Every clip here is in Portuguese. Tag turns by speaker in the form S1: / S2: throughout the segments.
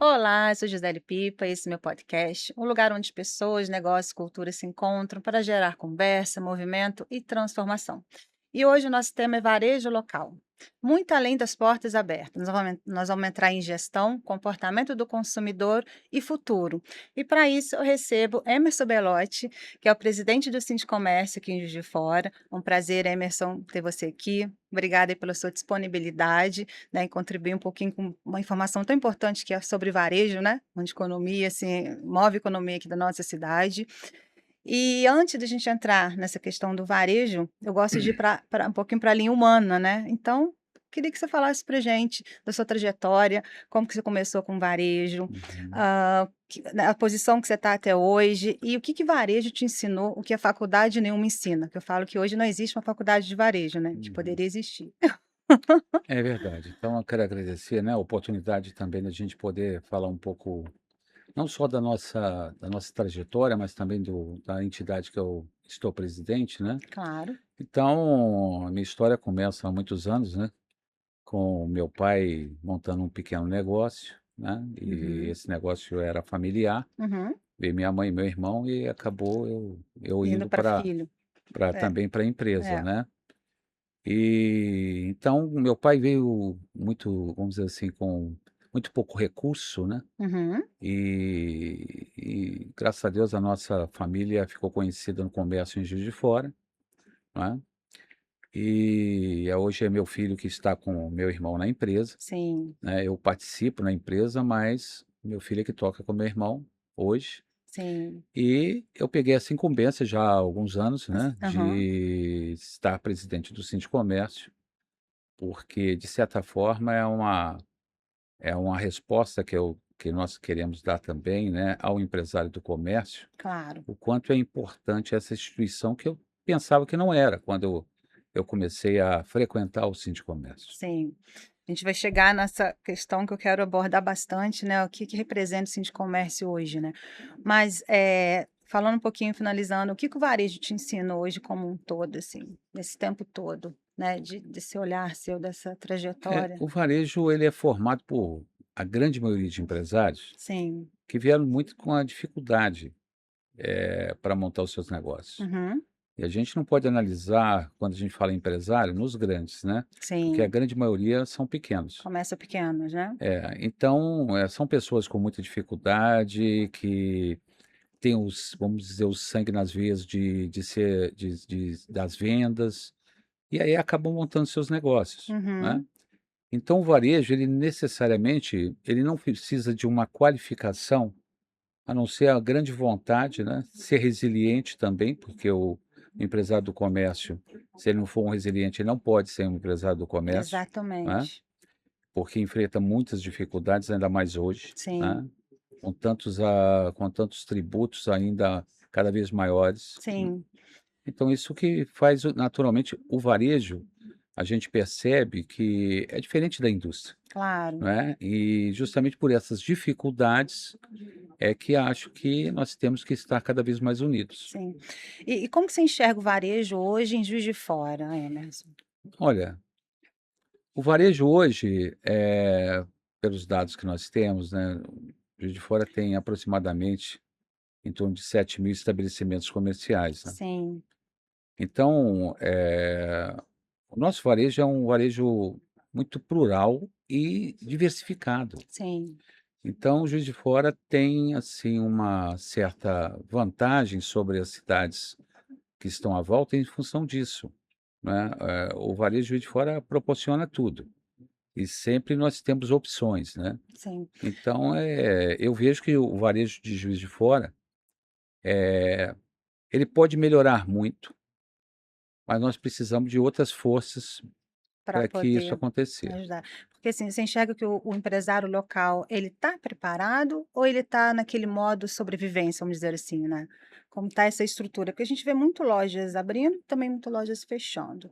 S1: Olá, eu sou Gisele Pipa, esse é meu podcast, um lugar onde pessoas, negócios e cultura se encontram para gerar conversa, movimento e transformação. E hoje o nosso tema é varejo local. Muito além das portas abertas, nós vamos entrar em gestão, comportamento do consumidor e futuro. E para isso eu recebo Emerson Belotti, que é o presidente do Sindicomércio aqui em Juiz de Fora. Um prazer, Emerson, ter você aqui. Obrigada aí pela sua disponibilidade, né, em contribuir um pouquinho com uma informação tão importante que é sobre varejo, né, onde economia, assim, move a economia aqui da nossa cidade. E antes da gente entrar nessa questão do varejo, eu gosto de ir um pouquinho para a linha humana, né? Então, queria que você falasse para gente da sua trajetória, como que você começou com varejo,
S2: Uhum.
S1: né, a posição que você está até hoje e o que que varejo te ensinou, o que a faculdade nenhuma ensina. Que eu falo que hoje não existe uma faculdade de varejo, né? Que
S2: Uhum.
S1: poderia existir.
S2: É verdade. Então eu quero agradecer, né, a oportunidade também da gente poder falar um pouco, não só da nossa trajetória, mas também da entidade que eu estou presidente, né.
S1: Claro.
S2: Então, a minha história começa há muitos anos, né, com o meu pai montando um pequeno negócio, né, e
S1: Uhum.
S2: esse negócio era familiar,
S1: Uhum.
S2: veio minha mãe e meu irmão e acabou eu
S1: Indo
S2: indo
S1: para
S2: para
S1: filho. É,
S2: também para a empresa,
S1: é.
S2: né. E então meu pai veio muito, vamos dizer assim, com muito pouco recurso, né,
S1: Uhum.
S2: e graças a Deus a nossa família ficou conhecida no comércio em Juiz de Fora, né, e hoje é meu filho que está com o meu irmão na empresa,
S1: Sim,
S2: né, eu participo na empresa, mas meu filho é que toca com meu irmão hoje.
S1: sim.
S2: E eu peguei essa incumbência já há alguns anos, né,
S1: Aham.
S2: de estar presidente do Sindicomércio, porque de certa forma é uma resposta que nós queremos dar também, né, ao empresário do comércio,
S1: Claro.
S2: o quanto é importante essa instituição que eu pensava que não era quando eu comecei a frequentar o Sindicomércio.
S1: Sim. A gente vai chegar nessa questão que eu quero abordar bastante, né, o que que representa o Sindicomércio hoje, né. Mas, falando um pouquinho, finalizando, o que que o varejo te ensina hoje como um todo, assim, nesse tempo todo, né, desse olhar seu, dessa trajetória?
S2: O varejo ele é formado por a grande maioria de empresários
S1: Sim.
S2: que vieram muito com a dificuldade, para montar os seus negócios.
S1: Uhum.
S2: E a gente não pode analisar, quando a gente fala em empresário, nos grandes, né, porque a
S1: Sim.
S2: grande maioria são pequenos.
S1: Começa pequenos, né.
S2: Então, são pessoas com muita dificuldade, que têm vamos dizer, o sangue nas veias de ser das vendas, e aí acabam montando seus negócios, né.
S1: Uhum.
S2: Então o varejo, ele necessariamente, ele não precisa de uma qualificação, a não ser a grande vontade, né, ser resiliente também, porque o empresário do comércio, se ele não for um resiliente, ele não pode ser um empresário do comércio, né,
S1: Exatamente.
S2: porque enfrenta muitas dificuldades, ainda mais hoje,
S1: Sim,
S2: né, com tantos tributos ainda cada vez maiores.
S1: sim,
S2: Então isso que faz naturalmente o varejo, a gente percebe que é diferente da indústria,
S1: claro.
S2: não é, e justamente por essas dificuldades é que acho que nós temos que estar cada vez mais unidos.
S1: Sim. E como que você enxerga o varejo hoje em Juiz de Fora, Emerson?
S2: Olha, o varejo hoje, pelos dados que nós temos, né, Juiz de Fora tem aproximadamente em torno de 7.000 estabelecimentos comerciais, né.
S1: Sim,
S2: Então, o nosso varejo é um varejo muito plural e diversificado.
S1: sim.
S2: Então, Juiz de Fora tem, assim, uma certa vantagem sobre as cidades que estão à volta em função disso, né. O varejo de Juiz de Fora proporciona tudo, e sempre nós temos opções, né.
S1: Sim.
S2: Então, eu vejo que o varejo de Juiz de Fora, ele pode melhorar muito, mas nós precisamos de outras forças
S1: Para
S2: para que isso
S1: poder
S2: acontecer.
S1: ajudar. Porque, assim, você enxerga que o empresário local, ele está preparado ou ele está naquele modo sobrevivência, vamos dizer assim, né? Como está essa estrutura? Porque a gente vê muito lojas abrindo, também muito lojas fechando.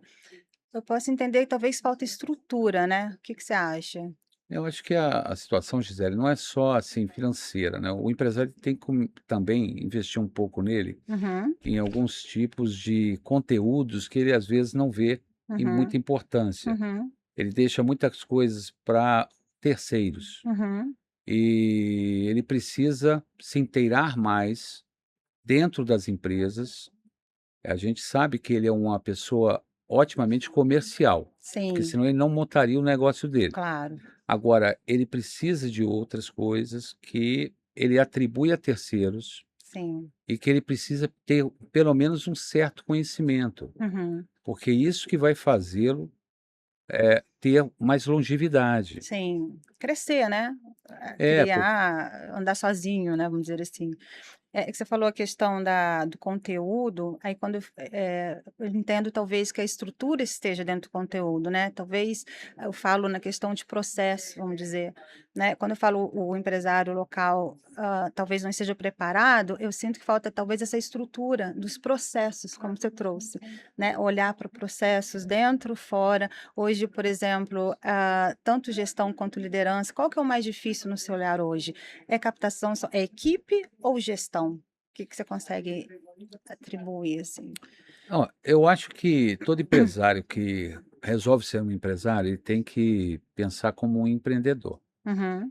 S1: Eu posso entender que talvez falta estrutura, né? O que que você acha?
S2: Eu acho que a situação, Gisele, não é só, assim, financeira, né, o empresário tem que também investir um pouco nele,
S1: Uhum,
S2: em alguns tipos de conteúdos que ele às vezes não vê em muita
S1: uhum,
S2: importância.
S1: uhum,
S2: Ele deixa muitas coisas para terceiros.
S1: uhum.
S2: e ele precisa se inteirar mais dentro das empresas. A gente sabe que ele é uma pessoa otimamente comercial, porque
S1: Sim,
S2: senão ele não montaria o negócio dele.
S1: claro.
S2: Agora, ele precisa de outras coisas que ele atribui a terceiros
S1: Sim.
S2: e que ele precisa ter pelo menos um certo conhecimento,
S1: Uhum.
S2: porque é isso que vai fazê-lo, ter mais longevidade.
S1: Sim. Crescer, né,
S2: É, por
S1: criar, andar sozinho, né, vamos dizer assim. É, que você falou a questão do conteúdo, aí quando eu entendo talvez que a estrutura esteja dentro do conteúdo, né, talvez eu falo na questão de processo, vamos dizer, né, quando eu falo o empresário local, talvez não esteja preparado, eu sinto que falta talvez essa estrutura dos processos, como você trouxe, né, olhar para processos dentro, fora. Hoje, por exemplo, tanto gestão quanto liderança, qual que é o mais difícil no seu olhar hoje? É captação só é equipe ou gestão? O que que você consegue atribuir, assim?
S2: ó, eu acho que todo empresário que resolve ser um empresário, ele tem que pensar como um empreendedor,
S1: Uhum,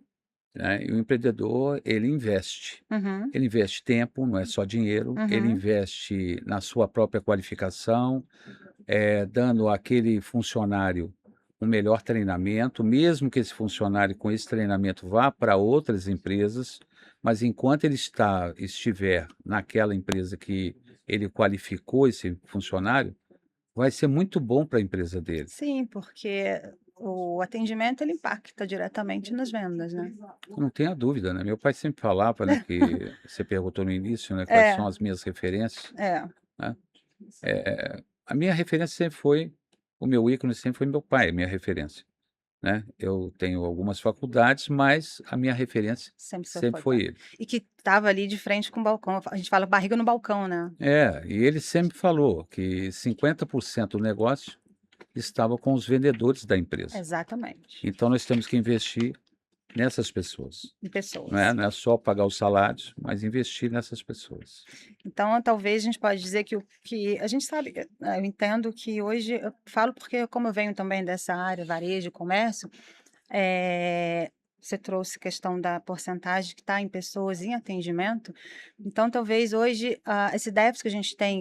S2: né, e o empreendedor, ele investe.
S1: uhum,
S2: Ele investe tempo, não é só dinheiro, ele
S1: uhum.
S2: investe na sua própria qualificação, dando àquele funcionário um melhor treinamento, mesmo que esse funcionário com esse treinamento vá para outras empresas, mas enquanto ele estiver naquela empresa que ele qualificou esse funcionário, vai ser muito bom para a empresa dele.
S1: Sim, porque o atendimento ele impacta diretamente nas vendas, né.
S2: Não tenha dúvida, né, meu pai sempre falava, né, que você perguntou no início, né, quais
S1: É,
S2: são as minhas referências,
S1: é.
S2: né. A minha referência sempre foi o meu ícone sempre foi meu pai, minha referência, né. Eu tenho algumas faculdades, mas a minha referência
S1: Sempre seu
S2: sempre
S1: foi
S2: foi
S1: pai.
S2: ele.
S1: E que estava ali de frente com o balcão, a gente fala barriga no balcão, né.
S2: É, e ele sempre falou que 50% do negócio estava com os vendedores da empresa.
S1: Exatamente.
S2: Então nós temos que investir nessas pessoas,
S1: Em
S2: não é
S1: pessoas.
S2: não é só pagar os salários, mas investir nessas pessoas.
S1: Então, talvez a gente pode dizer que o que a gente sabe, eu entendo que hoje eu falo porque como eu venho também dessa área, varejo e comércio, eh, você trouxe questão da porcentagem que está em pessoas em atendimento, então talvez hoje, esse déficit que a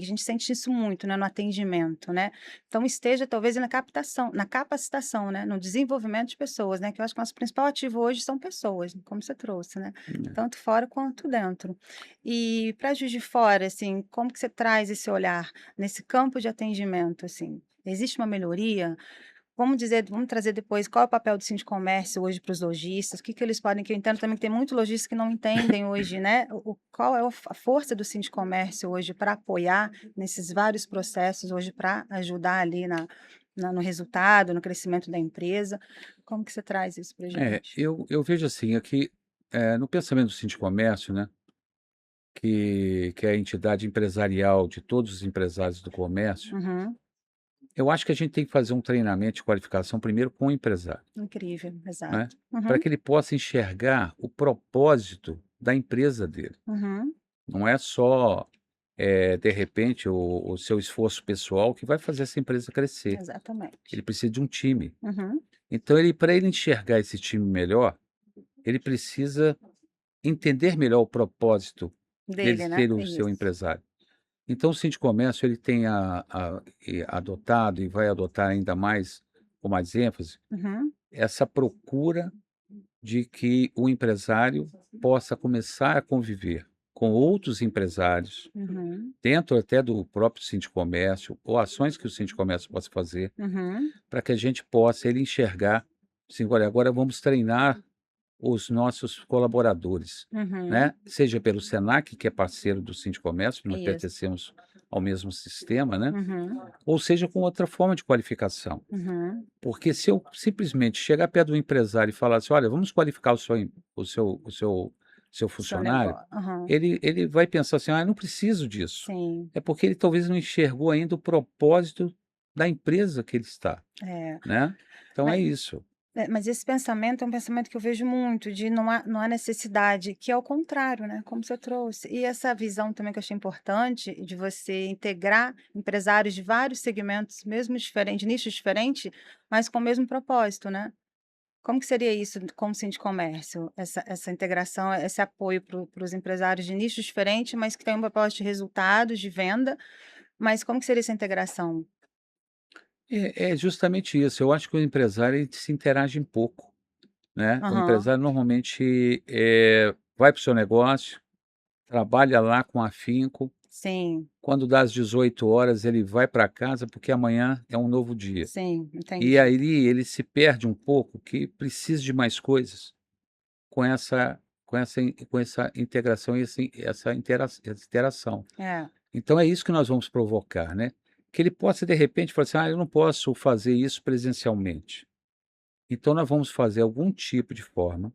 S1: gente sente isso muito, né, no atendimento, né, então esteja talvez na captação, na capacitação, né, no desenvolvimento de pessoas, né, que eu acho que o nosso principal ativo hoje são pessoas, como você trouxe, né, tanto fora quanto dentro. E para Juiz de Fora, assim, como que você traz esse olhar nesse campo de atendimento, assim? Existe uma melhoria? Vamos trazer depois qual é o papel do Sindicomércio hoje para os lojistas, o que que eles podem que eu entendo também que tem muito lojistas que não entendem hoje, né, qual é a força do Sindicomércio hoje para apoiar nesses vários processos hoje para ajudar ali no resultado, no crescimento da empresa. Como que você traz isso para gente?
S2: Eu vejo assim, aqui, no pensamento do Sindicomércio, né, que é a entidade empresarial de todos os empresários do comércio,
S1: Uhum,
S2: eu acho que a gente tem que fazer um treinamento de qualificação primeiro com o empresário,
S1: incrível,
S2: né,
S1: exato.
S2: para
S1: Uhum,
S2: que ele possa enxergar o propósito da empresa dele.
S1: uhum.
S2: Não é só, de repente, o seu esforço pessoal que vai fazer essa empresa crescer. Ele
S1: Exatamente.
S2: precisa de um time.
S1: Uhum.
S2: Então ele para ele enxergar esse time melhor, ele precisa entender melhor o propósito dele
S1: Dele, né?
S2: ser o seu
S1: Isso.
S2: empresário. Então o Sindicomércio ele tem adotado e vai adotar ainda mais, com mais ênfase,
S1: Uhum,
S2: essa procura de que o empresário possa começar a conviver com outros empresários,
S1: uhum,
S2: dentro até do próprio Sindicomércio, ou ações que o Sindicomércio possa fazer,
S1: uhum,
S2: para que a gente possa ele enxergar, assim: "Olha, agora vamos treinar os nossos colaboradores",
S1: uhum.
S2: né, seja pelo Senac, que é parceiro do Sindicomércio, nós
S1: Isso.
S2: pertencemos ao mesmo sistema, né,
S1: Uhum,
S2: ou seja com outra forma de qualificação.
S1: uhum.
S2: Porque se eu simplesmente chegar perto do empresário e falar assim: "Olha, vamos qualificar o seu
S1: Seu
S2: funcionário",
S1: negócio. Aham.
S2: ele vai pensar assim: "Ah, eu não preciso disso".
S1: Sim.
S2: É porque ele talvez não enxergou ainda o propósito da empresa que ele está,
S1: É.
S2: né. Então é
S1: Mas
S2: isso.
S1: mas esse pensamento é um pensamento que eu vejo muito, de não há necessidade, que é o contrário, né, como você trouxe. E essa visão também que eu achei importante, de você integrar empresários de vários segmentos, mesmo diferentes, nichos diferentes, mas com o mesmo propósito, né. Como que seria isso como Sindicomércio? Essa integração, esse apoio para os empresários de nichos diferentes, mas que têm uma proposta de resultados, de venda, mas como que seria essa integração?
S2: É justamente isso, eu acho que o empresário ele se interage pouco, né. O
S1: Aham,
S2: empresário normalmente, vai para o seu negócio, trabalha lá com afinco,
S1: sim,
S2: quando dá às 18 horas ele vai para casa, porque amanhã é um novo dia.
S1: sim,
S2: E
S1: entendi.
S2: aí ele se perde um pouco, que precisa de mais coisas com essa integração e essa interação.
S1: É,
S2: Então é isso que nós vamos provocar, né, que ele possa de repente falar assim: "Ah, eu não posso fazer isso presencialmente". Então nós vamos fazer algum tipo de forma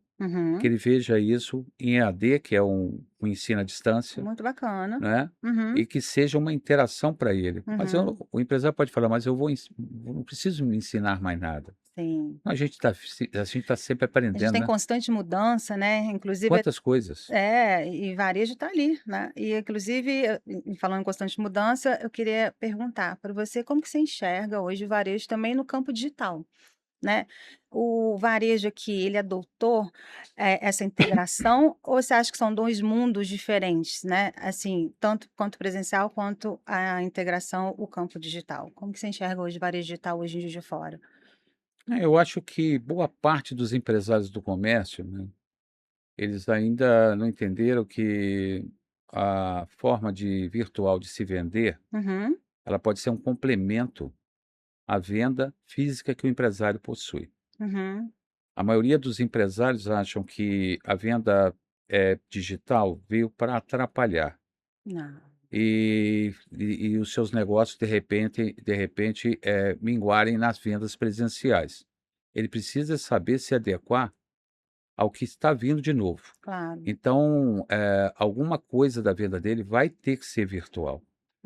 S2: que
S1: uhum,
S2: ele veja isso em EAD, que é um ensino à distância,
S1: muito bacana.
S2: né,
S1: Uhum,
S2: e que seja uma interação para ele. Mas
S1: uhum,
S2: o empresário pode falar: "Mas eu não preciso me ensinar mais nada".
S1: sim.
S2: A gente tá sempre
S1: A gente
S2: aprendendo,
S1: tem
S2: né.
S1: constante mudança, né, inclusive
S2: Quantas coisas.
S1: e varejo está ali, né. E inclusive, falando em constante mudança, eu queria perguntar para você como que você enxerga hoje o varejo também no campo digital, né. O varejo aqui, ele adotou, essa integração ou você acha que são 2 mundos diferentes, né, assim, tanto quanto presencial quanto a integração, o campo digital? Como que você enxerga hoje o varejo digital hoje em Juiz de Fora?
S2: Eu acho que boa parte dos empresários do comércio, né, eles ainda não entenderam que a forma virtual de se vender,
S1: Uhum,
S2: ela pode ser um complemento à venda física que o empresário possui.
S1: uhum.
S2: A maioria dos empresários acham que a venda, digital veio para atrapalhar
S1: Não.
S2: e os seus negócios de repente, minguarem nas vendas presenciais. Ele precisa saber se adequar ao que está vindo de novo.
S1: Claro.
S2: Então, alguma coisa da venda dele vai ter que ser virtual.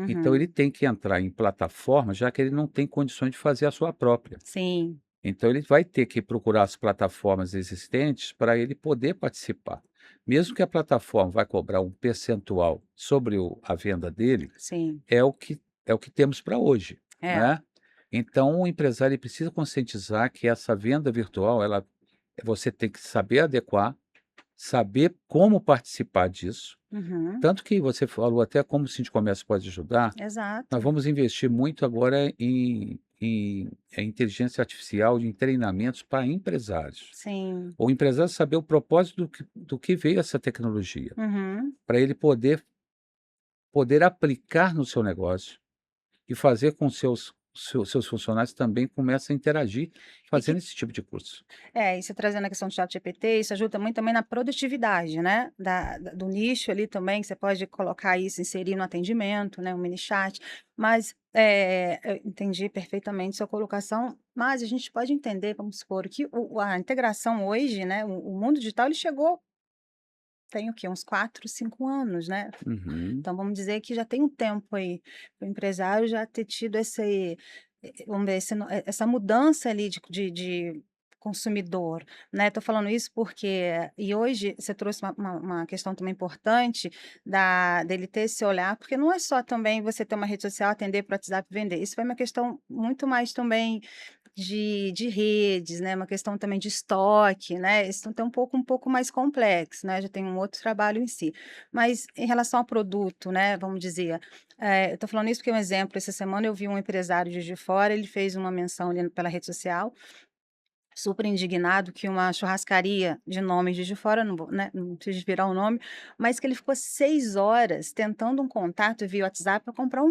S2: Então ele
S1: Uhum.
S2: tem que entrar em plataforma, já que ele não tem condições de fazer a sua própria.
S1: Sim,
S2: Então ele vai ter que procurar as plataformas existentes para ele poder participar. Mesmo que a plataforma vai cobrar um percentual sobre a venda dele,
S1: sim.
S2: é o que temos para hoje,
S1: É.
S2: né. Então o empresário ele precisa conscientizar que essa venda virtual você tem que saber adequar, saber como participar disso,
S1: Uhum.
S2: tanto que você falou até como o Sindicomércio pode ajudar, nós
S1: Exato.
S2: vamos investir muito agora em inteligência artificial, em treinamentos para empresários.
S1: Sim.
S2: O empresário saber o propósito do que veio essa tecnologia,
S1: Uhum.
S2: para ele poder aplicar no seu negócio e fazer com seus funcionários também comecem a interagir
S1: E que
S2: fazendo esse tipo de curso.
S1: e você trazendo a questão do ChatGPT, isso ajuda muito também na produtividade, né, do nicho ali também, que você pode colocar isso, inserir no atendimento, né, um mini chat. Mas, eu entendi perfeitamente sua colocação, mas a gente pode entender, vamos supor, que a integração hoje, né, o mundo digital ele chegou tem o quê? Uns 4, 5 anos, né.
S2: Uhum.
S1: Então vamos dizer que já tem um tempo aí, o empresário já ter tido vamos ver, essa mudança ali de consumidor, né. Tô falando isso porque e hoje você trouxe uma questão também importante dele ter esse olhar, porque não é só também você ter uma rede social, atender para o WhatsApp e vender, isso foi uma questão muito mais também de redes, né, uma questão também de estoque, né, isso tem um pouco mais complexo, né, já tem um outro trabalho em si. Mas em relação ao produto, né, vamos dizer, eu tô falando isso porque é um exemplo, essa semana eu vi um empresário de Juiz de Fora, ele fez uma menção ali pela rede social, super indignado que uma churrascaria de nome Juiz de Fora, não vou, né, não preciso virar o nome, mas que ele ficou 6 horas tentando um contato via WhatsApp para comprar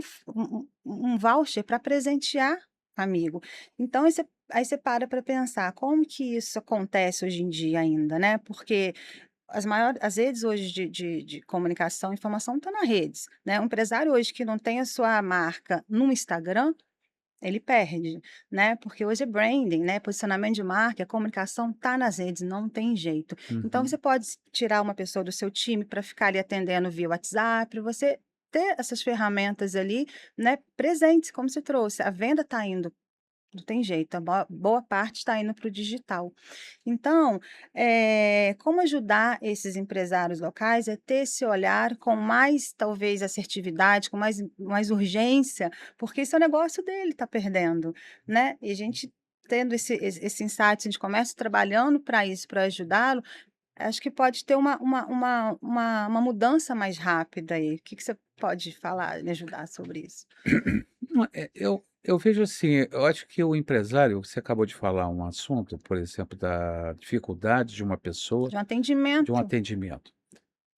S1: um voucher para presentear amigo. Então aí você para pensar, como que isso acontece hoje em dia ainda, né, porque as redes hoje de comunicação, informação estão nas redes, né, um empresário hoje que não tem a sua marca no Instagram, ele perde, né, porque hoje é branding, né, posicionamento de marca, a comunicação tá nas redes, não tem jeito. Então você
S2: Uhum.
S1: pode tirar uma pessoa do seu time para ficar ali atendendo via WhatsApp, pra você ter essas ferramentas ali, né, presentes, como você trouxe, a venda está indo, não tem jeito, a boa parte está indo para o digital. Então, como ajudar esses empresários locais a ter esse olhar com mais, talvez, assertividade, com mais urgência, porque esse é o negócio dele, está perdendo, né. E a gente tendo esse insight, assim, de comércio, trabalhando para isso, para ajudá-lo, acho que pode ter uma mudança mais rápida aí. O que que você pode falar, me ajudar sobre isso?
S2: Não, eu vejo assim, eu acho que o empresário você acabou de falar um assunto, por exemplo, da dificuldade de uma pessoa
S1: De um
S2: de um
S1: atendimento.
S2: atendimento.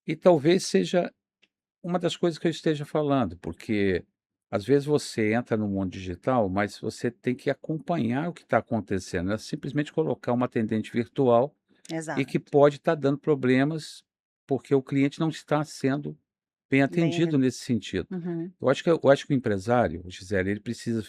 S2: E talvez seja uma das coisas que eu esteja falando, porque às vezes você entra no mundo digital, mas você tem que acompanhar o que está acontecendo, não é simplesmente colocar uma atendente virtual e que
S1: Exato.
S2: pode estar dando problemas, porque o cliente não está sendo bem
S1: Bem re
S2: atendido nesse sentido.
S1: uhum.
S2: Eu acho que o empresário, Gisele, ele precisa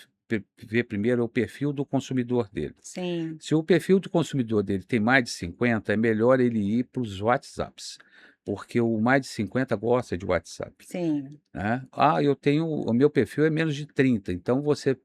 S2: ver primeiro o perfil do consumidor dele.
S1: Sim,
S2: Se o perfil do consumidor dele tem mais de 50, é melhor ele ir para os WhatsApps, porque o mais de 50 gosta de WhatsApp,
S1: sim,
S2: né. "Ah, o meu perfil é menos de 30", então você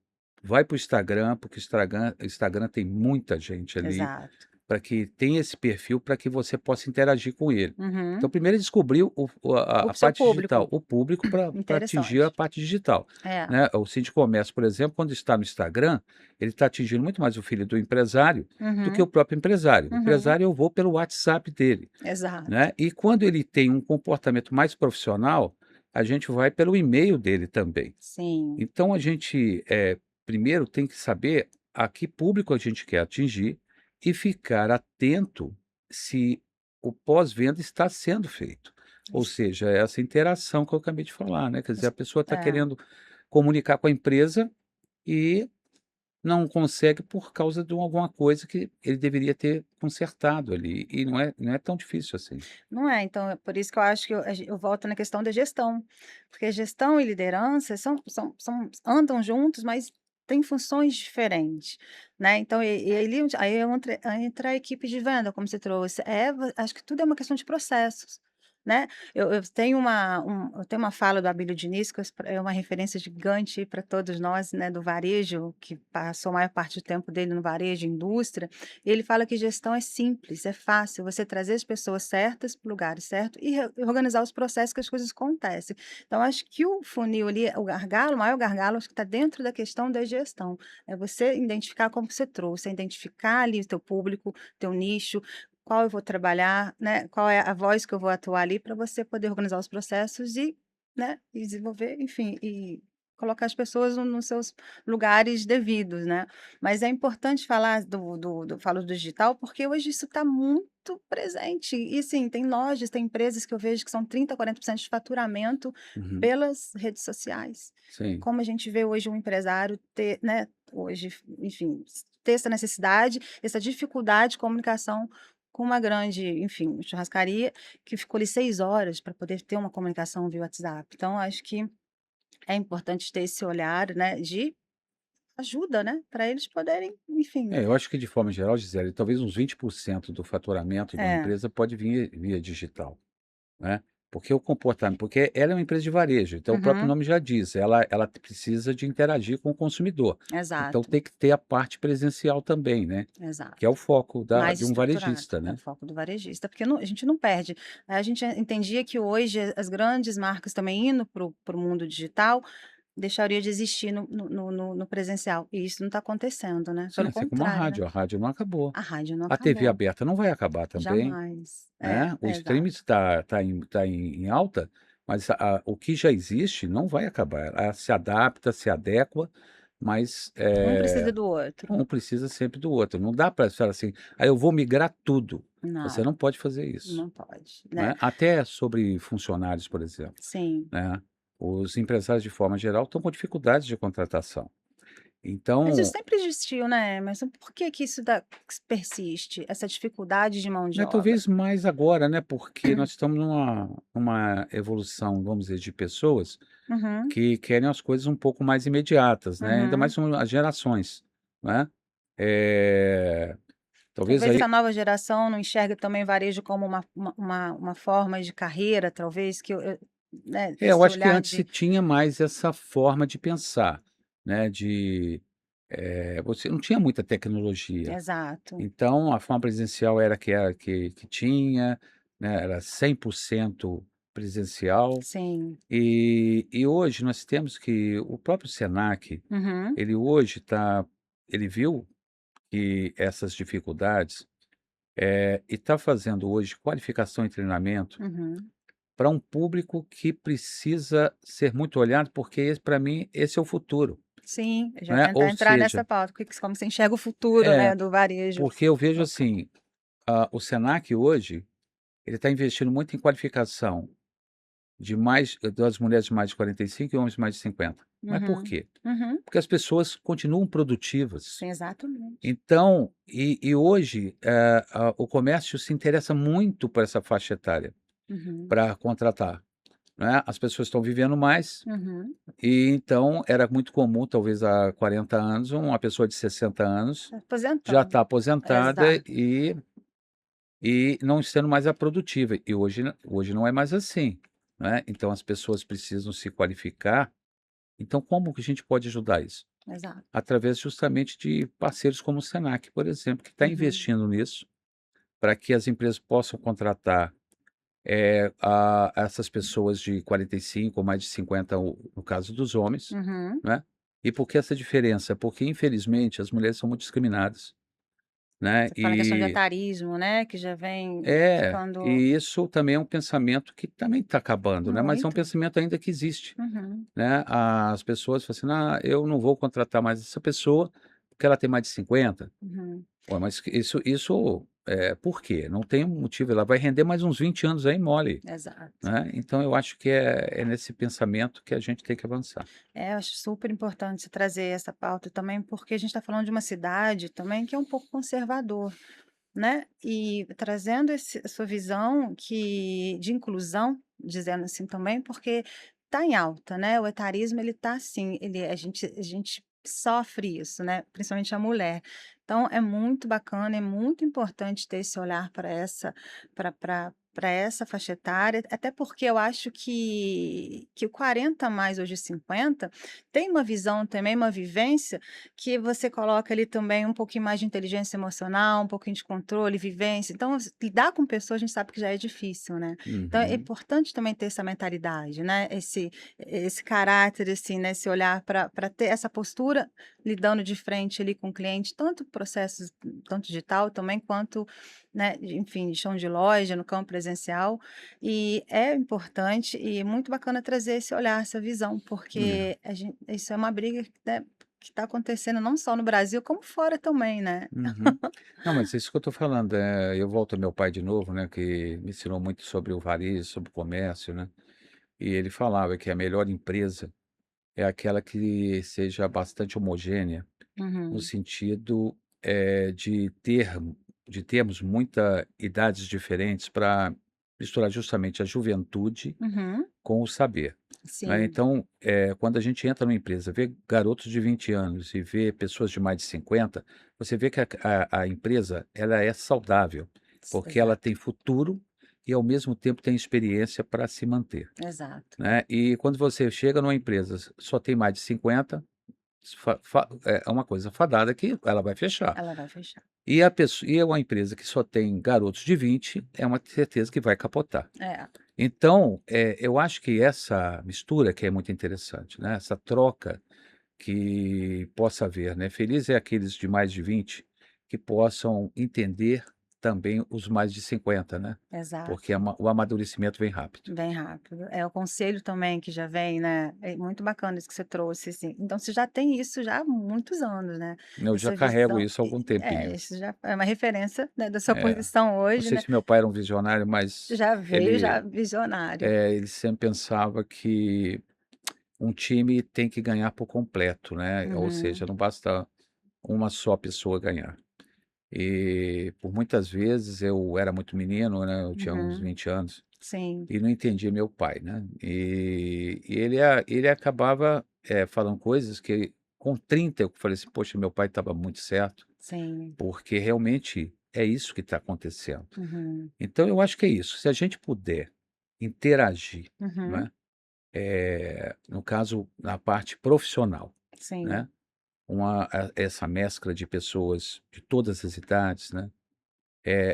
S2: vai para o Instagram, porque o Instagram tem muita gente ali,
S1: exato.
S2: para que tenha esse perfil para que você possa interagir com ele. Então
S1: Uhum.
S2: primeiro é descobrir a
S1: O seu
S2: parte digital,
S1: público,
S2: o público para atingir a
S1: interessante.
S2: parte digital,
S1: É.
S2: né. O Cid Comércio, por exemplo, quando está no Instagram, ele está atingindo muito mais o filho do empresário do que o
S1: Uhum,
S2: próprio empresário. O
S1: uhum.
S2: empresário eu vou pelo WhatsApp dele,
S1: Exato.
S2: né. E quando ele tem um comportamento mais profissional, a gente vai pelo e-mail dele também.
S1: Sim,
S2: Então a gente, primeiro tem que saber a que público a gente quer atingir e ficar atento se o pós-venda está sendo feito. Ou
S1: isso
S2: seja, essa interação que eu acabei de falar, né, quer dizer, a
S1: isso
S2: pessoa está
S1: é.
S2: querendo comunicar com a empresa e não consegue por causa de alguma coisa que ele deveria ter consertado ali, e não é tão difícil assim.
S1: Não é, então é por isso que eu acho que eu volto na questão da gestão, porque gestão e liderança são andam juntos, mas têm funções diferentes, né, então e aí entra a equipe de venda, como você trouxe, acho que tudo é uma questão de processos, né. Eu tenho uma fala do Abílio Diniz, que é uma referência gigante para todos nós, né, do varejo, que passou a maior parte do tempo dele no varejo, indústria, e ele fala que gestão é simples, é fácil, você trazer as pessoas certas para o lugar certo e organizar os processos que as coisas acontecem. Então acho que o funil ali, o maior gargalo, acho que está dentro da questão da gestão. É você identificar como você trouxe, é identificar ali o teu público, teu nicho, qual eu vou trabalhar, né, qual é a voz que eu vou atuar ali para você poder organizar os processos e, né, e desenvolver, enfim, e colocar as pessoas nos seus lugares devidos, né. Mas é importante falar falo do digital, porque hoje isso está muito presente. E sim, tem lojas, tem empresas que eu vejo que são 30, 40% de faturamento
S2: Uhum.
S1: pelas redes sociais. E
S2: Sim.
S1: como a gente vê hoje um empresário ter, né, hoje, enfim, ter essa necessidade, essa dificuldade de comunicação com uma grande, enfim, churrascaria, que ficou ali 6 horas para poder ter uma comunicação via WhatsApp. Então acho que é importante ter esse olhar, né, de ajuda, né, para eles poderem, enfim.
S2: Eu acho que de forma geral, Gisele, talvez uns 20% do faturamento de uma
S1: É.
S2: empresa pode vir via digital, né, porque ela é uma empresa de varejo, então o próprio
S1: Uhum.
S2: nome já diz, ela precisa de interagir com o consumidor, então
S1: Exato,
S2: tem que ter a parte presencial também, né, que é o
S1: exato.
S2: foco
S1: Mais
S2: de um
S1: estruturado,
S2: varejista,
S1: é o
S2: né.
S1: foco do varejista, porque a gente não perde. A gente entendia que hoje as grandes marcas também indo para o mundo digital, deixaria de existir no presencial, e isso não está acontecendo, né,
S2: Sim,
S1: pelo
S2: assim como
S1: contrário, né.
S2: a rádio não acabou.
S1: A rádio não
S2: A TV
S1: acabou,
S2: aberta não vai acabar também,
S1: jamais. É,
S2: né, o streaming
S1: exato.
S2: está em alta, mas o que já existe não vai acabar, ela se adapta, se adequa, mas,
S1: Um precisa do outro.
S2: um precisa sempre do outro, não dá para falar assim: "Ah, eu vou migrar tudo", você
S1: Não,
S2: não pode fazer isso,
S1: não pode, né.
S2: né. Até sobre funcionários, por exemplo,
S1: Sim.
S2: né, os empresários de forma geral estão com dificuldades de contratação,
S1: Mas isso
S2: então
S1: sempre existiu, né, mas por que que isso persiste, essa dificuldade de mão de
S2: né,
S1: obra?
S2: talvez mais agora, né, porque nós estamos numa evolução, vamos dizer, de pessoas
S1: Uhum,
S2: que querem as coisas um pouco mais imediatas, né, ainda mais
S1: uhum.
S2: são as gerações, né. Eh, talvez
S1: Talvez
S2: aí
S1: essa nova geração não enxergue também varejo como uma forma de carreira, talvez que né,
S2: eu
S1: esse
S2: acho que
S1: olhar
S2: antes se
S1: de
S2: tinha mais essa forma de pensar, né, você não tinha muita tecnologia,
S1: exato,
S2: então a forma presencial era que tinha, né, era 100% presencial.
S1: sim.
S2: E hoje nós temos que o próprio Senac,
S1: Uhum,
S2: ele hoje ele viu que essas dificuldades, e está fazendo hoje qualificação e treinamento
S1: Uhum.
S2: para um público que precisa ser muito olhado, porque para mim esse é o futuro,
S1: Sim, eu já ia
S2: né,
S1: tentar
S2: ou
S1: entrar
S2: seja
S1: nessa pauta, como você enxerga o futuro,
S2: é,
S1: né, do varejo
S2: porque eu vejo
S1: local.
S2: assim, o Senac hoje, ele está investindo muito em qualificação das mulheres de mais de 45 e homens de mais de 50. Mas por
S1: Uhum,
S2: quê?
S1: uhum.
S2: Porque as pessoas continuam produtivas.
S1: Sim, exatamente.
S2: Então, hoje, o comércio se interessa muito por essa faixa etária,
S1: Uhum,
S2: para contratar, né. As pessoas estão vivendo mais,
S1: uhum.
S2: e então era muito comum, talvez há 40 anos, uma pessoa de 60 anos
S1: Tá
S2: já
S1: aposentando.
S2: está aposentada
S1: Exato.
S2: e não sendo mais a produtiva. E hoje não é mais assim, né. Então as pessoas precisam se qualificar. Então como que a gente pode ajudar isso?
S1: Exato.
S2: Através justamente de parceiros como o Senac, por exemplo, que está
S1: Uhum,
S2: investindo nisso, para que as empresas possam contratar, essas pessoas de 45 ou mais de 50, no caso dos homens,
S1: uhum.
S2: né. E por que essa diferença? Porque infelizmente as mulheres são muito discriminadas, né,
S1: Você fala em questão de etarismo, né, que já vem ficando
S2: e isso também é um pensamento que também está acabando, né, mas é um
S1: muito.
S2: pensamento ainda que existe,
S1: Uhum,
S2: né. As pessoas falam assim: "Ah, eu não vou contratar mais essa pessoa, porque ela tem mais de 50".
S1: uhum.
S2: Ué, mas isso, por quê? Não tem um motivo, ela vai render mais uns 20 anos aí mole,
S1: Exato.
S2: né. Então eu acho que é nesse pensamento que a gente tem que avançar.
S1: É, eu acho super importante você trazer essa pauta também, porque a gente está falando de uma cidade também que é um pouco conservador, né? E trazendo a sua visão de inclusão, dizendo assim também, porque está em alta, né? O etarismo ele está assim, a gente sofre isso, né? Principalmente a mulher. Então é muito bacana, é muito importante ter esse olhar para essa faixa etária, até porque eu acho que o 40 mais hoje 50 tem uma visão também, uma vivência que você coloca ali também um pouquinho mais de inteligência emocional, um pouquinho de controle, vivência. Então, lidar com pessoas a gente sabe que já é difícil, né. Então é
S2: Uhum.
S1: importante também ter essa mentalidade, né, esse caráter, assim, né, esse olhar para ter essa postura lidando de frente ali com o cliente, tanto processos tanto digital também quanto, né, enfim, de chão de loja, no campo presencial. E é importante e muito bacana trazer esse olhar, essa visão,
S2: É.
S1: porque isso é uma briga, né, que está acontecendo não só no Brasil, como fora também, né.
S2: Uhum. Não, mas é isso que eu estou falando, eu volto ao meu pai de novo, né, que me ensinou muito sobre o varejo, sobre o comércio, né, e ele falava que a melhor empresa é aquela que seja bastante homogênea, no
S1: Uhum,
S2: sentido, de termos muita idades diferentes para misturar justamente a juventude
S1: uhum,
S2: com o saber, né.
S1: sim,
S2: Então, quando a gente entra numa empresa, vê garotos de 20 anos e vê pessoas de mais de 50, você vê que a empresa, ela é saudável, porque ela
S1: exato,
S2: tem futuro e, ao mesmo tempo, tem experiência para se manter,
S1: exato.
S2: né. E quando você chega numa empresa, só tem mais de 50, é uma coisa fadada que ela vai fechar.
S1: Ela vai fechar.
S2: E é uma empresa que só tem garotos de 20, é uma certeza que vai capotar.
S1: É,
S2: Então, eu acho que essa mistura que é muito interessante, né, essa troca que possa haver, né. Feliz é aqueles de mais de 20 que possam entender também os mais de 50, né, porque
S1: exato.
S2: o amadurecimento vem rápido.
S1: Bem rápido. É o conselho também que já vem, né, é muito bacana isso que você trouxe, assim. Então você já tem isso já há muitos anos, né,
S2: Eu já
S1: essa
S2: carrego
S1: visão
S2: isso há algum tempinho.
S1: isso já é uma referência, né, da sua
S2: É,
S1: posição
S2: não
S1: hoje,
S2: sei
S1: né,
S2: se meu pai era um visionário, mas
S1: já veio já visionário.
S2: ele sempre pensava que um time tem que ganhar por completo, né, ou seja,
S1: Uhum,
S2: não basta uma só pessoa ganhar. E por muitas vezes eu era muito menino, né, eu tinha uns
S1: uhum,
S2: 20 anos,
S1: sim,
S2: e não entendia meu pai, né. E ele acabava, falando coisas que com 30 eu falei assim: "Poxa, meu pai estava muito certo",
S1: sim.
S2: porque realmente é isso que está acontecendo.
S1: Uhum,
S2: Então eu acho que é isso, se a gente puder interagir,
S1: uhum,
S2: né, no caso, na parte profissional,
S1: sim.
S2: né, essa mescla de pessoas de todas as idades, né,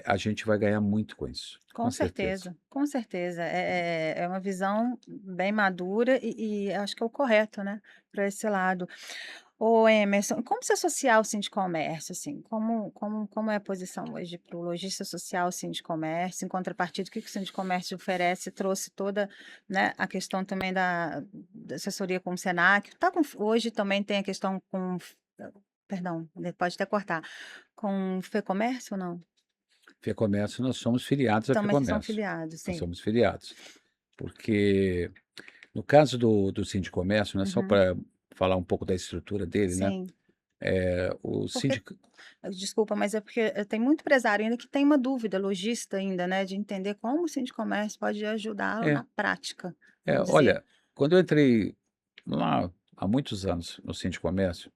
S2: a gente vai ganhar muito com isso, com certeza.
S1: Com certeza. É uma visão bem madura e acho que é o correto, né, para esse lado. Ô Emerson, como se associar ao Sindicomércio, assim? Como é a posição hoje para o lojista social Sindicomércio, em contrapartida, o que que o Sindicomércio oferece? Trouxe toda, né, a questão também da assessoria com o Senac. Tá com hoje também tem a questão com perdão, pode até cortar, com Fecomércio ou não?
S2: FEComércio, nós somos filiados à
S1: Também vocês são
S2: FEComércio.
S1: filiados,
S2: Nós
S1: sim.
S2: somos filiados. Porque no caso do Sindicomércio, né, só
S1: Uhum,
S2: para falar um pouco da estrutura dele, né,
S1: sim.
S2: o
S1: Porque
S2: sindic
S1: desculpa, mas é porque, tem muito empresário ainda que tem uma dúvida, lojista ainda, né, de entender como o Sindicomércio pode ajudá-lo
S2: é,
S1: na prática, vamos dizer.
S2: olha, quando eu entrei lá há muitos anos no Sindicomércio,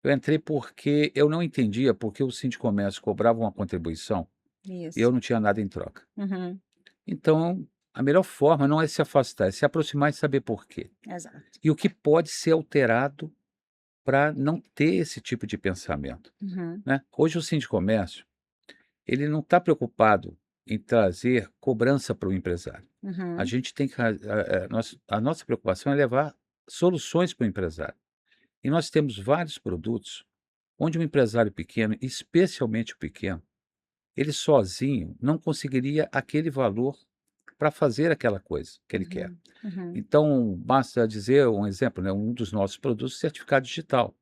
S2: eu entrei porque eu não entendia porque o Sindicomércio cobrava uma contribuição e eu
S1: Isso.
S2: não tinha nada em troca.
S1: Uhum.
S2: Então, a melhor forma não é se afastar, é se aproximar e saber por quê.
S1: Exato.
S2: E o que pode ser alterado para não ter esse tipo de pensamento,
S1: Uhum.
S2: né. Hoje o Sindicomércio, ele não está preocupado em trazer cobrança para o empresário. A
S1: Uhum.
S2: gente tem que a nossa preocupação é levar soluções para o empresário. E nós temos vários produtos onde um empresário pequeno, especialmente o pequeno, ele sozinho não conseguiria aquele valor para fazer aquela coisa que ele quer.
S1: Uhum. Uhum.
S2: Então, basta dizer um exemplo, né, um dos nossos produtos, certificado digital.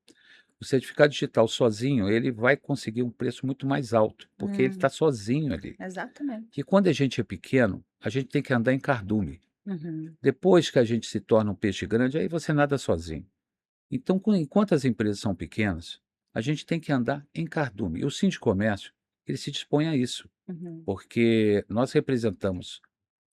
S2: O certificado digital sozinho, ele vai conseguir um preço muito mais alto, porque ele
S1: Hum.
S2: está sozinho ali.
S1: Exatamente.
S2: E quando a gente é pequeno, a gente tem que andar em cardume.
S1: Uhum.
S2: Depois que a gente se torna um peixe grande, aí você nada sozinho. Então, enquanto as empresas são pequenas, a gente tem que andar em cardume. E o Sindicomércio, ele se dispõe a isso,
S1: Uhum.
S2: porque nós representamos,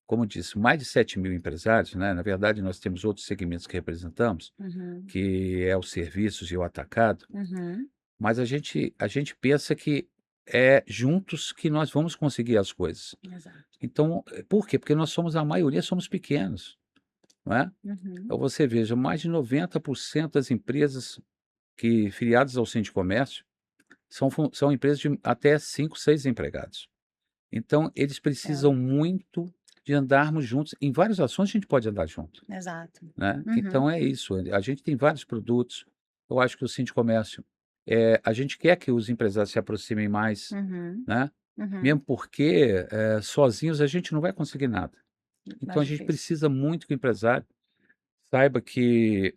S2: como disse, mais de 7.000 empresários, né? Na verdade, nós temos outros segmentos que representamos,
S1: Uhum.
S2: que é os serviços e o atacado,
S1: Uhum.
S2: mas a gente pensa que é juntos que nós vamos conseguir as coisas.
S1: Exato.
S2: Então, por quê? Porque nós somos a maioria somos pequenos, não é?
S1: Uhum.
S2: Então você veja, mais de 90% das empresas que filiadas ao Sindicomércio são empresas de até 5, 6 empregados. Então eles
S1: É.
S2: precisam muito de andarmos juntos, em várias ações a gente pode andar junto,
S1: Exato.
S2: né.
S1: Uhum.
S2: Então é isso, a gente tem vários produtos, eu acho que o Sindicomércio, a gente quer que os empresários se aproximem mais,
S1: Uhum.
S2: né,
S1: Uhum.
S2: mesmo porque, sozinhos a gente não vai conseguir nada. Então
S1: Mais
S2: a gente
S1: difícil.
S2: precisa muito que o empresário saiba que,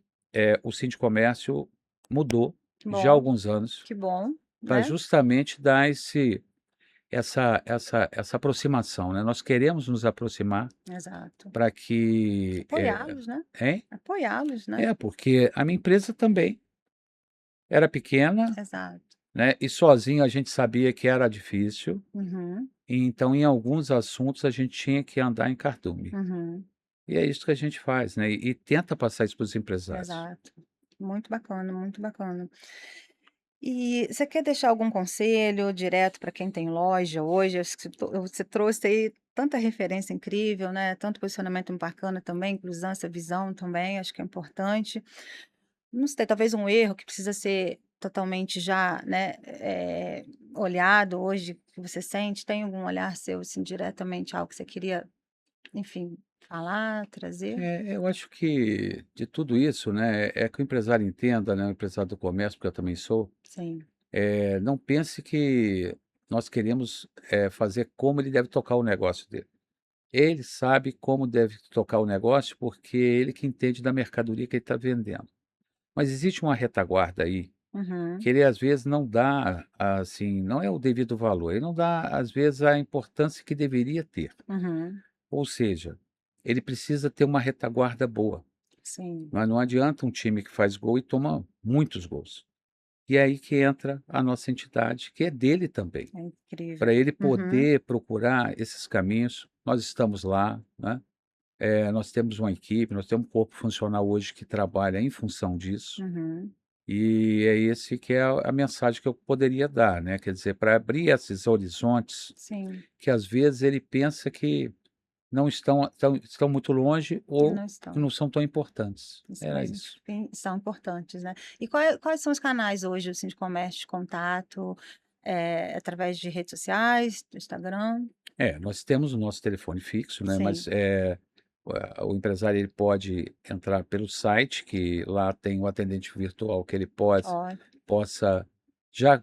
S2: o Sindicomércio mudou
S1: Que
S2: já há
S1: bom,
S2: alguns anos
S1: que bom,
S2: para
S1: né.
S2: justamente dar essa aproximação, né. Nós queremos nos aproximar
S1: Exato.
S2: para que,
S1: Apoiá-los, né.
S2: hein?
S1: Apoiá-los, né.
S2: É, porque a minha empresa também era pequena,
S1: Exato.
S2: né, e sozinho a gente sabia que era difícil,
S1: Uhum.
S2: e então em alguns assuntos a gente tinha que andar em cardume.
S1: Uhum.
S2: E é isso que a gente faz, né, e tenta passar isso para os empresários.
S1: Exato. Muito bacana, muito bacana. E você quer deixar algum conselho direto para quem tem loja hoje? Acho que você trouxe aí tanta referência incrível, né, tanto posicionamento bacana também, inclusão, essa visão também, acho que é importante. Não sei, talvez um erro que precisa ser totalmente já, né, olhado hoje, que você sente, tem algum olhar seu, assim, diretamente algo que você queria, enfim, falar, trazer?
S2: Eu acho que de tudo isso, né, é que o empresário entenda, né, o empresário do comércio, porque eu também sou,
S1: Sim.
S2: não pense que nós queremos, fazer como ele deve tocar o negócio dele. Ele sabe como deve tocar o negócio, porque é ele que entende da mercadoria que ele está vendendo. Mas existe uma retaguarda aí,
S1: Uhum,
S2: que ele às vezes não dá, assim, não é o devido valor, ele não dá às vezes a importância que deveria ter.
S1: uhum,
S2: Ou seja, ele precisa ter uma retaguarda boa,
S1: sim,
S2: mas não adianta um time que faz gol e toma muitos gols. E é aí que entra a nossa entidade, que é dele também.
S1: é incrível.
S2: Para ele
S1: Uhum,
S2: poder procurar esses caminhos, nós estamos lá, né, nós temos uma equipe, nós temos um corpo funcional hoje que trabalha em função disso,
S1: uhum,
S2: e é esse que é a mensagem que eu poderia dar, né, quer dizer, para abrir esses horizontes,
S1: sim,
S2: que às vezes ele pensa que não estão muito longe ou
S1: não
S2: que
S1: estão.
S2: não são tão importantes. Era
S1: Mas
S2: isso.
S1: são importantes, né. E quais são os canais hoje, assim, de comércio, de contato, através de redes sociais, do Instagram?
S2: Nós temos o nosso telefone fixo, né, mas,
S1: Sim.
S2: o empresário ele pode entrar pelo site, que lá tem o atendente virtual que ele
S1: Ó,
S2: possa já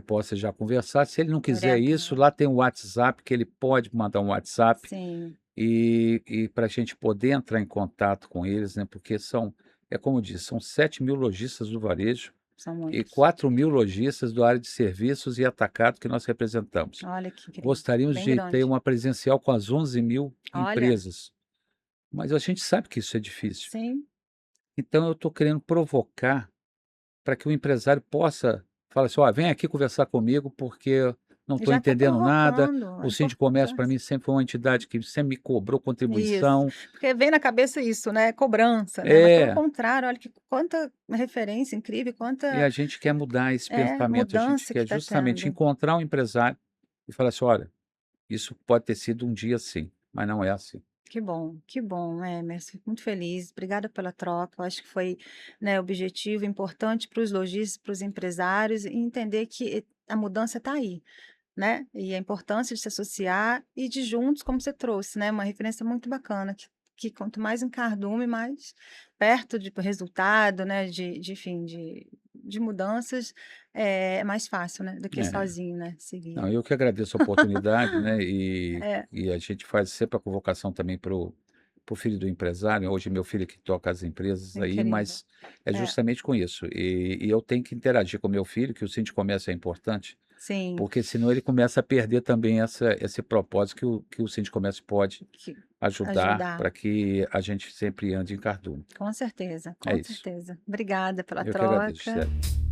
S2: possa já conversar. Se ele não quiser isso,
S1: orientar.
S2: lá tem o WhatsApp, que ele pode mandar um WhatsApp,
S1: Sim,
S2: e pra gente poder entrar em contato com eles, né, porque é como eu disse, são 7.000 lojistas do varejo
S1: são
S2: e
S1: muitos.
S2: 4.000 lojistas do área de serviços e atacado que nós representamos.
S1: Olha que incrível,
S2: Gostaríamos
S1: bem
S2: de ter
S1: grande.
S2: uma presencial com as 11.000
S1: Olha,
S2: empresas, mas a gente sabe que isso é difícil.
S1: sim,
S2: Então eu estou querendo provocar para que o empresário possa falar assim: "Ó, vem aqui conversar comigo, porque eu não
S1: e
S2: estou
S1: já está
S2: entendendo nada,
S1: provocando a
S2: o Sindicomércio para
S1: importância.
S2: mim sempre foi uma entidade que sempre me cobrou
S1: Isso,
S2: contribuição".
S1: porque vem na cabeça isso, né, cobrança, né, mas pelo
S2: É,
S1: contrário, olha que quanta referência incrível,
S2: e
S1: quanta,
S2: a gente quer mudar esse pensamento, a gente
S1: mudança que
S2: quer
S1: está
S2: justamente
S1: tendo.
S2: encontrar um empresário e falar assim: "Olha, isso pode ter sido um dia sim, mas não é assim".
S1: Que bom, Emerson, fico muito feliz, obrigada pela troca, eu acho que foi, né, objetivo, importante para os lojistas, para os empresários, e entender que a mudança está aí, né, e a importância de se associar e de juntos, como você trouxe, né, uma referência muito bacana, que quanto mais em cardume, mais perto de resultado, né, enfim, de mudanças, é mais fácil, né, do que
S2: É.
S1: sozinho, né, seguir.
S2: Não, eu que agradeço a oportunidade, né,
S1: É,
S2: e a gente faz sempre a convocação também para o filho do empresário. Hoje meu filho é que toca as empresas aí,
S1: incrível.
S2: mas é
S1: É,
S2: justamente com isso. E eu tenho que interagir com meu filho, que o Sindicomércio é importante,
S1: sim,
S2: porque senão ele começa a perder também esse propósito que o Sindicomércio pode
S1: que
S2: ajudar
S1: ajudar.
S2: para que a gente sempre ande em cardume.
S1: Com certeza,
S2: É
S1: com
S2: isso.
S1: certeza. Obrigada pela
S2: Eu que agradeço,
S1: troca.
S2: sério.